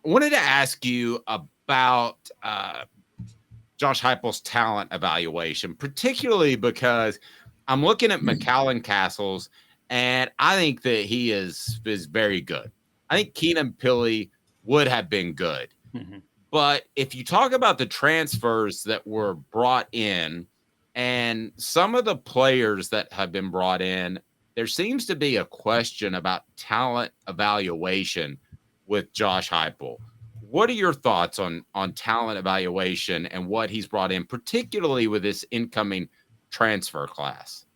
wanted to ask you about Josh Heupel's talent evaluation, particularly because I'm looking at McAllen Castles, and I think that he is very good. I think Keenan Pili would have been good. Mm-hmm. But if you talk about the transfers that were brought in and some of the players that have been brought in, there seems to be a question about talent evaluation with Josh Heupel. What are your thoughts on talent evaluation and what he's brought in, particularly with this incoming transfer class?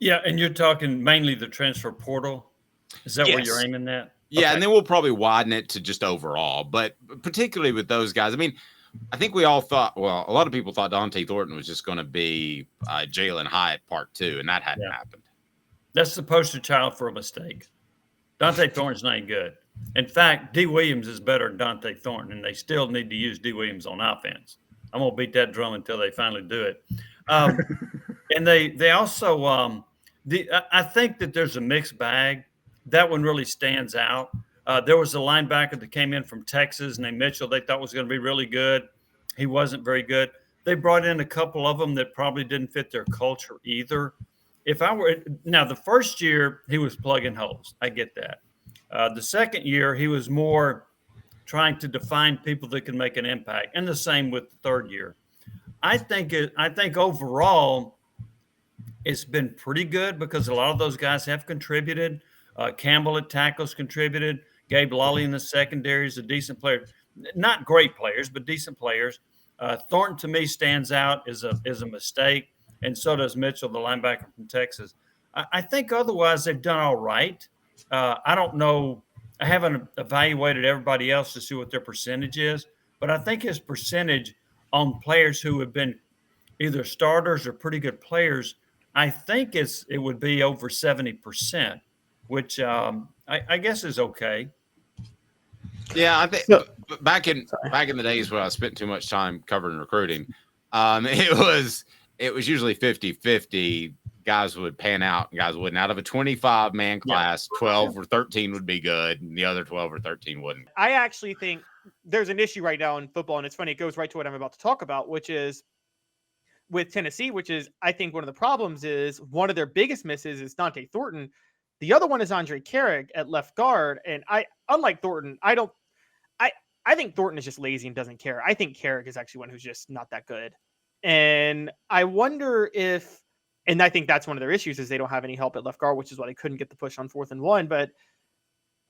Yeah, and you're talking mainly the transfer portal. Is that where you're Yes. aiming at? Yeah, Okay. and then we'll probably widen it to just overall, but particularly with those guys. I mean, I think we all thought, well, a lot of people thought Dante Thornton was just going to be Jalen Hyatt Part 2, and that hadn't happened. That's the poster child for a mistake. Dante Thornton's not good. In fact, D. Williams is better than Dante Thornton, and they still need to use D. Williams on offense. I'm going to beat that drum until they finally do it. And they also I think that there's a mixed bag. That one really stands out. There was a linebacker that came in from Texas named Mitchell. They thought was going to be really good. He wasn't very good. They brought in a couple of them that probably didn't fit their culture either. Now, the first year he was plugging holes. I get that. The second year he was more trying to define people that can make an impact, and the same with the third year. I think overall it's been pretty good because a lot of those guys have contributed. Campbell at tackles contributed. Gabe Lally in the secondary is a decent player. Not great players, but decent players. Thornton to me stands out as a mistake, and so does Mitchell, the linebacker from Texas. I think otherwise they've done all right. I don't know. I haven't evaluated everybody else to see what their percentage is, but I think his percentage on players who have been either starters or pretty good players, I think it would be over 70%, which I guess is okay. Yeah, I think back in the days when I spent too much time covering recruiting, it was usually 50-50. Guys would pan out and guys wouldn't. Out of a 25-man class, 12 or 13 would be good, and the other 12 or 13 wouldn't. I actually think there's an issue right now in football, and it's funny. It goes right to what I'm about to talk about, which is with Tennessee, which is, I think, one of the problems is one of their biggest misses is Dante Thornton. The other one is Andre Carrick at left guard, and unlike Thornton, I think Thornton is just lazy and doesn't care. I think Carrick is actually one who's just not that good. And I wonder if, and I think that's one of their issues is they don't have any help at left guard, which is why they couldn't get the push on 4th and 1. But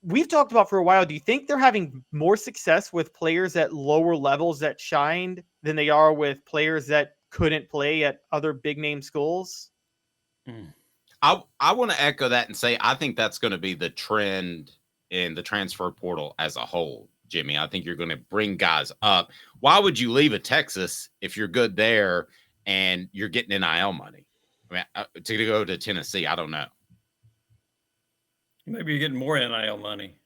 we've talked about for a while, do you think they're having more success with players at lower levels that shined than they are with players that couldn't play at other big name schools? I want to echo that and say I think that's going to be the trend in the transfer portal as a whole, Jimmy. I think you're going to bring guys up. Why would you leave a Texas if you're good there and you're getting NIL money? I mean, to go to Tennessee, I don't know. Maybe you're getting more NIL money.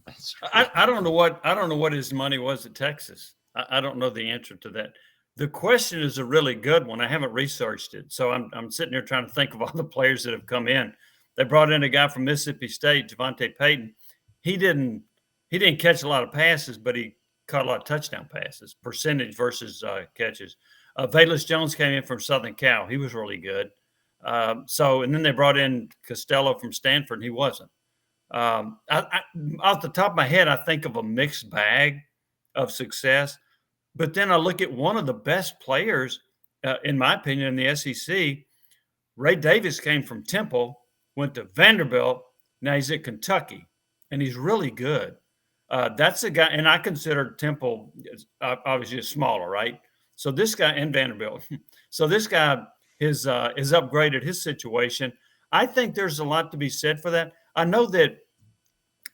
That's true. I don't know what his money was at Texas. I don't know the answer to that. The question is a really good one. I haven't researched it, so I'm sitting here trying to think of all the players that have come in. They brought in a guy from Mississippi State, Javonte Payton. He didn't catch a lot of passes, but he caught a lot of touchdown passes, percentage versus catches. Velus Jones came in from Southern Cal. He was really good. And then they brought in Costello from Stanford, and he wasn't. Off the top of my head, I think of a mixed bag of success. But then I look at one of the best players, in my opinion, in the SEC. Ray Davis came from Temple, went to Vanderbilt. Now he's at Kentucky, and he's really good. That's a guy, and I consider Temple obviously smaller, right? So this guy, and Vanderbilt. So this guy has upgraded his situation. I think there's a lot to be said for that. I know that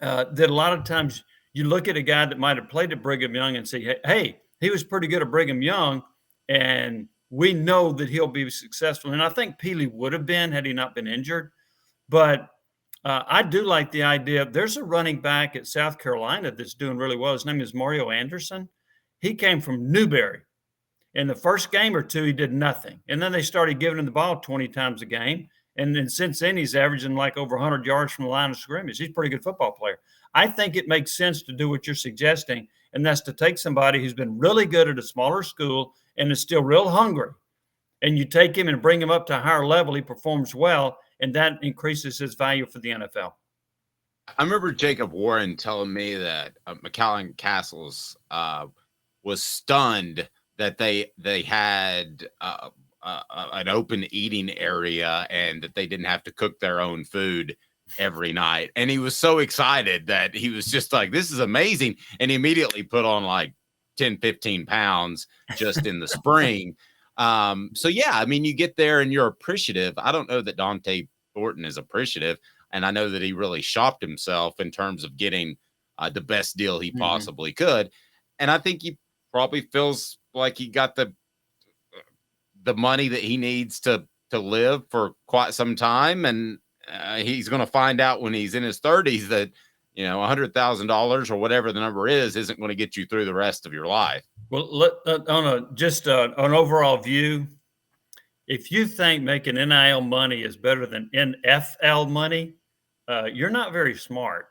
a lot of times you look at a guy that might have played at Brigham Young and say, hey, he was pretty good at Brigham Young, and we know that he'll be successful. And I think Pili would have been had he not been injured. But I do like the idea. There's a running back at South Carolina that's doing really well. His name is Mario Anderson. He came from Newberry. In the first game or two, he did nothing. And then they started giving him the ball 20 times a game, And then since then, he's averaging like over 100 yards from the line of scrimmage. He's a pretty good football player. I think it makes sense to do what you're suggesting, and that's to take somebody who's been really good at a smaller school and is still real hungry, and you take him and bring him up to a higher level. He performs well, and that increases his value for the NFL. I remember Jacob Warren telling me that McAllen Castles was stunned that they had an open eating area and that they didn't have to cook their own food every night. And he was so excited that he was just like, this is amazing. And he immediately put on like 10, 15 pounds just in the spring. So, yeah, I mean, you get there and you're appreciative. I don't know that Dante Thornton is appreciative. And I know that he really shopped himself in terms of getting the best deal he possibly could. And I think he probably feels like he got the money that he needs to live for quite some time. And he's going to find out when he's in his 30s that, you know, $100,000 or whatever the number is isn't going to get you through the rest of your life. Well, on an overall view, if you think making NIL money is better than NFL money, you're not very smart.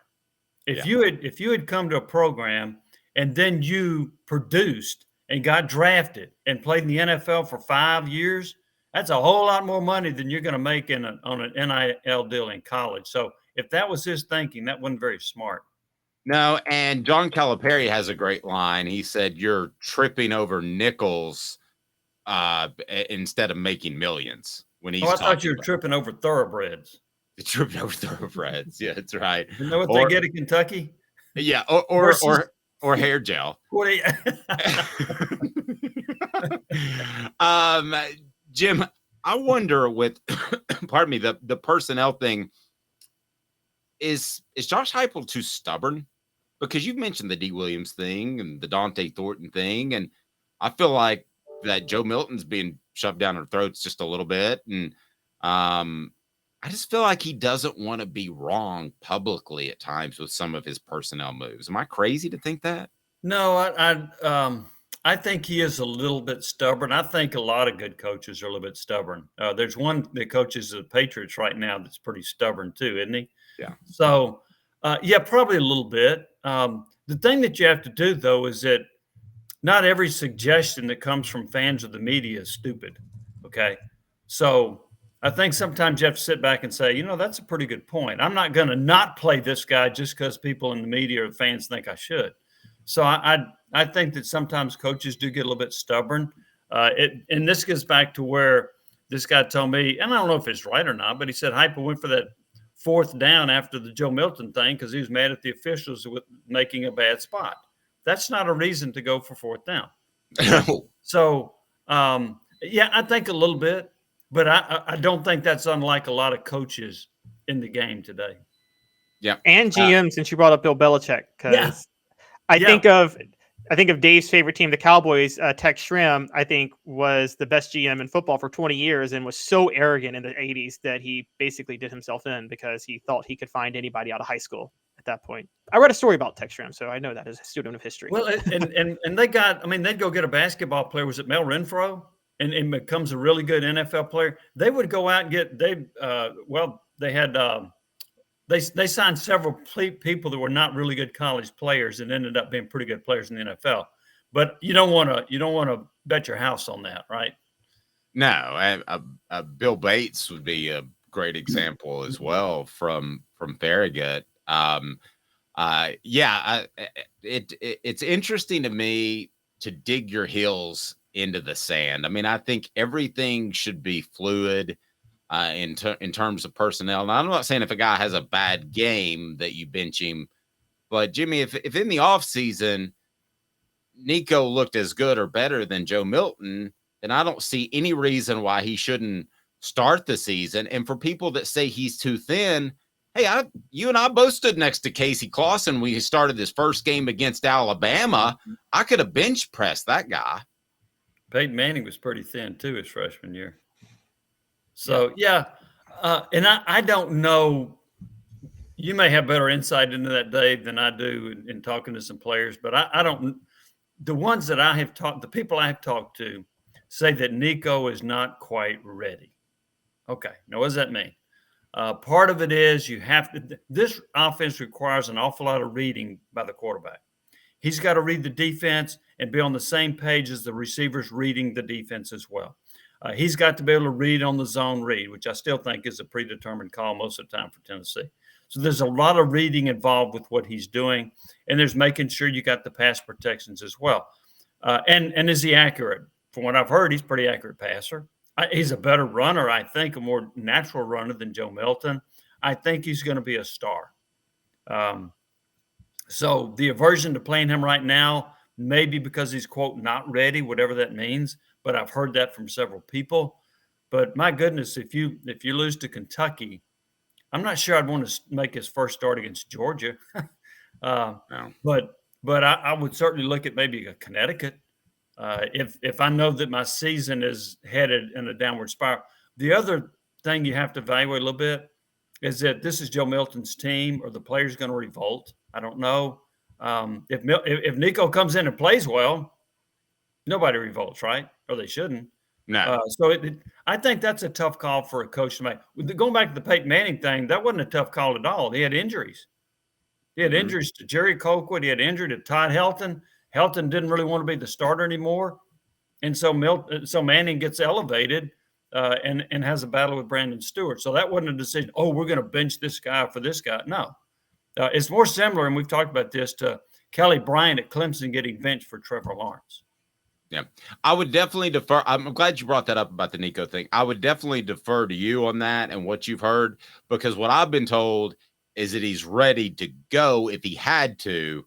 If you had come to a program and then you produced and got drafted and played in the NFL for 5 years, that's a whole lot more money than you're going to make on an NIL deal in college. So if that was his thinking, that wasn't very smart. No, and John Calipari has a great line. He said, "You're tripping over nickels instead of making millions." When he's I thought you were tripping over thoroughbreds. Tripping over thoroughbreds. Yeah, that's right. You know what they get in Kentucky? Yeah, or hair gel. Jim, I wonder with pardon me, the personnel thing, is Josh Heupel too stubborn? Because you've mentioned the D. Williams thing and the Dante Thornton thing, and I feel like that Joe Milton's being shoved down our throats just a little bit, and I just feel like he doesn't want to be wrong publicly at times with some of his personnel moves. Am I crazy to think that? No, I think he is a little bit stubborn. I think a lot of good coaches are a little bit stubborn. There's one that coaches the Patriots right now that's pretty stubborn too, isn't he? Yeah. So, yeah, probably a little bit. The thing that you have to do, though, is that not every suggestion that comes from fans of the media is stupid. Okay. So I think sometimes you have to sit back and say, you know, that's a pretty good point. I'm not going to not play this guy just because people in the media or fans think I should. So I think that sometimes coaches do get a little bit stubborn. And this gets back to where this guy told me, and I don't know if it's right or not, but he said Heupel went for that fourth down after the Joe Milton thing because he was mad at the officials with making a bad spot. That's not a reason to go for fourth down. So, yeah, I think a little bit, but I don't think that's unlike a lot of coaches in the game today. Yeah. And GM, since you brought up Bill Belichick, because I think of Dave's favorite team, the Cowboys. Tex Schramm, I think, was the best GM in football for 20 years and was so arrogant in the 80s that he basically did himself in because he thought he could find anybody out of high school at that point. I read a story about Tex Schramm, so I know that as a student of history. Well, and they got, I mean, they'd go get a basketball player. Was it Mel Renfro? And becomes a really good NFL player. They would go out and get, they had, They signed several people that were not really good college players and ended up being pretty good players in the NFL. But you don't want to bet your house on that, right? No, Bill Bates would be a great example as well from Farragut. It's interesting to me to dig your heels into the sand. I mean, I think everything should be fluid. In terms of personnel. Now, I'm not saying if a guy has a bad game that you bench him, but Jimmy, if in the offseason Nico looked as good or better than Joe Milton, then I don't see any reason why he shouldn't start the season. And for people that say he's too thin, hey, you and I both stood next to Casey Clausen when he started his first game against Alabama. I could have bench pressed that guy. Peyton Manning was pretty thin too his freshman year. So, yeah, and I don't know. You may have better insight into that, Dave, than I do in talking to some players. But I don't – the ones that I have talked – the people I have talked to say that Nico is not quite ready, Okay. Now, what does that mean? Part of it is this offense requires an awful lot of reading by the quarterback. He's got to read the defense and be on the same page as the receivers reading the defense as well. He's got to be able to read on the zone read, which I still think is a predetermined call most of the time for Tennessee. So there's a lot of reading involved with what he's doing, and there's making sure you got the pass protections as well. And is he accurate? From what I've heard, he's a pretty accurate passer. He's a better runner, I think, a more natural runner than Joe Milton. I think he's going to be a star. So the aversion to playing him right now, maybe because he's, quote, not ready, whatever that means. But I've heard that from several people. But my goodness, if you lose to Kentucky, I'm not sure I'd want to make his first start against Georgia. No. But I would certainly look at maybe a Connecticut if I know that my season is headed in a downward spiral. The other thing you have to evaluate a little bit is that this is Joe Milton's team. Are the players going to revolt? I don't know. If Nico comes in and plays well, nobody revolts, right? Or they shouldn't. No. I think that's a tough call for a coach to make. Going back to the Peyton Manning thing, that wasn't a tough call at all. He had injuries. He had injuries to Jerry Colquitt. He had injury to Todd Helton. Helton didn't really want to be the starter anymore. And so Manning gets elevated and has a battle with Brandon Stewart. So that wasn't a decision, we're going to bench this guy for this guy. No. It's more similar, and we've talked about this, to Kelly Bryant at Clemson getting benched for Trevor Lawrence. Yeah, I would definitely defer. I'm glad you brought that up about the Nico thing. I would definitely defer to you on that and what you've heard, because what I've been told is that he's ready to go if he had to,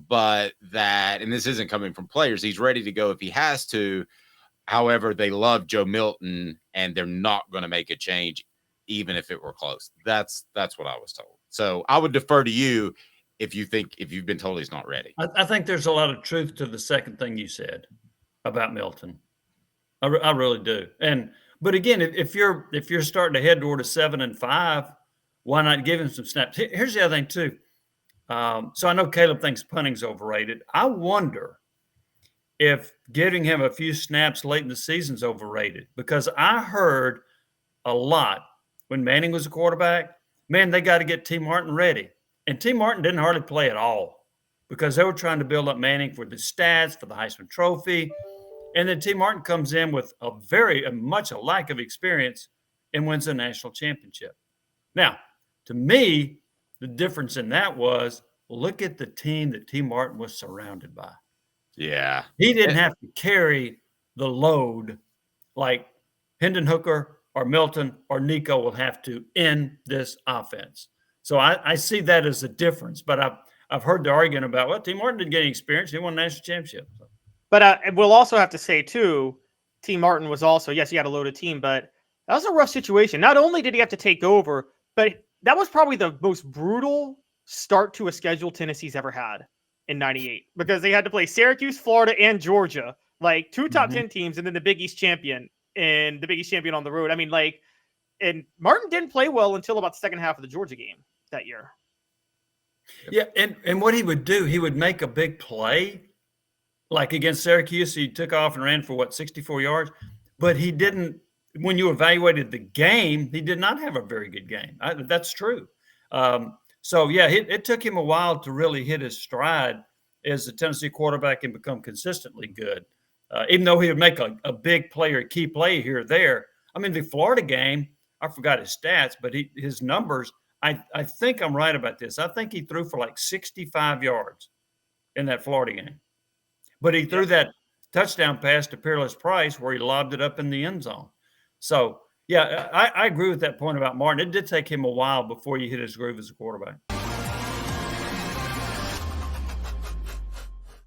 but that, and this isn't coming from players, he's ready to go if he has to. However, they love Joe Milton and they're not going to make a change, even if it were close. That's what I was told. So I would defer to you if you've been told he's not ready. I think there's a lot of truth to the second thing you said about Milton. I really do. But again, if you're starting to head toward a 7-5, why not give him some snaps? Here's the other thing too. So I know Caleb thinks punting's overrated. I wonder if giving him a few snaps late in the season's overrated, because I heard a lot when Manning was a quarterback, man, they got to get T. Martin ready. And T. Martin didn't hardly play at all because they were trying to build up Manning for the stats, for the Heisman Trophy. And then T. Martin comes in with much a lack of experience and wins a national championship. Now, to me, the difference in that was, look at the team that T. Martin was surrounded by. Yeah. He didn't have to carry the load like Hendon Hooker or Milton or Nico will have to in this offense. So I see that as a difference. But I've heard the argument about, well, T. Martin didn't get any experience. He won a national championship. But we'll also have to say, too, T. Martin was also, yes, he had a loaded team, but that was a rough situation. Not only did he have to take over, but that was probably the most brutal start to a schedule Tennessee's ever had in 98, because they had to play Syracuse, Florida, and Georgia, like two top 10 teams, and then the Big East champion and the Big East champion on the road. I mean, and Martin didn't play well until about the second half of the Georgia game that year. Yeah, and what he would do, he would make a big play, like against Syracuse. He took off and ran for 64 yards, but he didn't. When you evaluated the game, he did not have a very good game. That's true. So yeah, it took him a while to really hit his stride as a Tennessee quarterback and become consistently good. Even though he would make a big play or a key play here or there. I mean, the Florida game, I forgot his stats, but his numbers, I think I'm right about this. I think he threw for like 65 yards in that Florida game. But he threw that touchdown pass to Peerless Price where he lobbed it up in the end zone. So, yeah, I agree with that point about Martin. It did take him a while before you hit his groove as a quarterback.